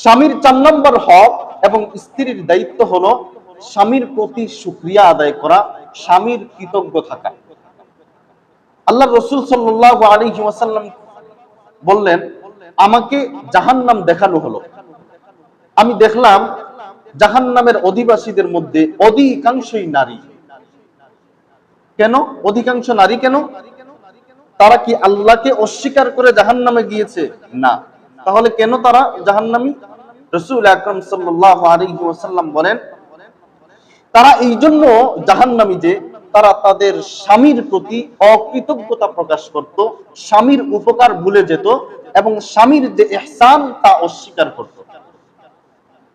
স্বামীর 4 নম্বর হক এবং স্ত্রীর দায়িত্ব হলো স্বামীর প্রতি শুকরিয়া আদায় করা, স্বামীর কৃতজ্ঞ থাকা। আল্লাহ রাসূল সাল্লাল্লাহু আলাইহি ওয়াসাল্লাম বললেন, আমাকে জাহান্নাম দেখানো হলো। আমি দেখলাম জাহান্নামের অধিবাসীদের মধ্যে অধিকাংশই নারী। কেন অধিকাংশ নারী? কেন? তারা কি আল্লাহকে অস্বীকার করে জাহান্নামে গিয়েছে? না। তাহলে কেন তারা জাহান্নামী? রাসূল আকরাম সাল্লাল্লাহু আলাইহি ওয়াসাল্লাম বলেন, তারা এই জন্য জাহান্নামী যে তারা তাদের স্বামীর প্রতি অকৃতজ্ঞতা প্রকাশ করত, স্বামীর উপকার ভুলে যেত এবং স্বামীর যে ইহসান তা অস্বীকার করত।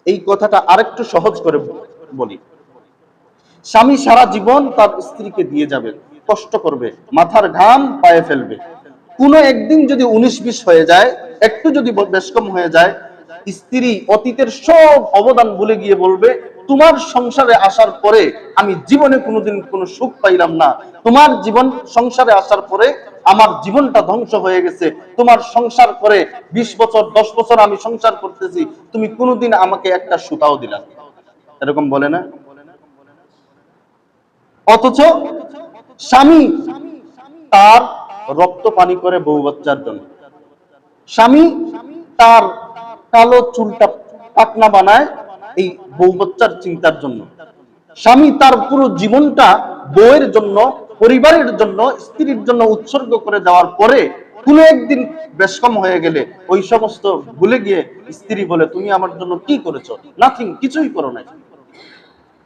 এই কথাটা আরেকটু সহজ করে বলি। স্বামী সারা জীবন তার স্ত্রীকে দিয়ে যাবে, কষ্ট করবে, মাথার ঘাম পায়ে ফেলবে। কোনো একদিন যদি 19-20 হয়ে যায়, একটু যদি বেশকম হয়ে যায়, স্ত্রী অতীতের সব অবদান ভুলে গিয়ে বলবে, তোমার সংসারে আসার পরে আমি জীবনে কোনোদিন কোনো সুখ পাইলাম না, তোমার জীবন সংসারে আসার পরে আমার জীবনটা ধ্বংস হয়ে গেছে, তোমার সংসার করে 20 বছর 10 বছর আমি সংসার করতেছি, তুমি কোনোদিন আমাকে একটা সুতাও দিলা না। এরকম বলে না? অথচ স্বামী তার রক্ত পানি করে বউ বাচ্চার জন্য, স্বামী তার কালো চুলটা পাকনা বানায় এই বউ বাচ্চার চিন্তার জন্য, স্বামী তার পুরো জীবনটা বউয়ের জন্য, পরিবারের জন্য, স্ত্রীর জন্য উৎসর্গ করে দেওয়ার পরে কোনো একদিন বেশকম হয়ে গেলে ওই সমস্ত ভুলে গিয়ে স্ত্রী বলে, তুমি আমার জন্য কি করেছো? নাথিং, কিছুই করো নাই।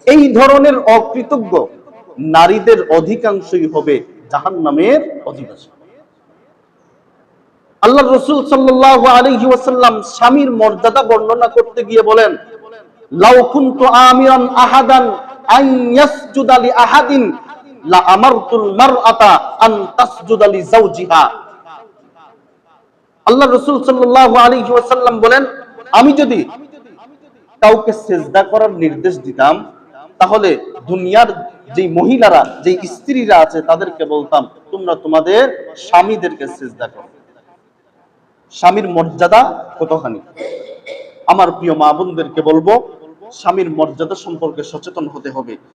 এই ধরনের অকৃতজ্ঞ নারীদের অধিকাংশই হবে জাহান্নামের অধিবাসী। আল্লাহ রাসূল সাল্লাল্লাহু আলাইহি ওয়াসাল্লাম স্বামীর মর্যাদা বর্ণনা করতে গিয়ে বলেন, লাউ কুনতু আমিরান আহাদান আন ইয়াসজুদা লি আহাদিন লা আমারতুল মারআতা আন তাসজুদা লি যাওজিহা। আল্লাহ রাসূল সাল্লাল্লাহু আলাইহি ওয়াসাল্লাম বলেন, আমি যদি কাউকে সিজদা করার নির্দেশ দিতাম, তাহলে দুনিয়ার যে মহিলারা, যে স্ত্রীরা আছে তাদেরকে বলতাম, তোমরা তোমাদের স্বামীদেরকে সিজদা করো। স্বামীর মর্যাদা কতখানি। আমার প্রিয় মা বোনদেরকে বলবো, স্বামীর মর্যাদা সম্পর্কে সচেতন হতে হবে।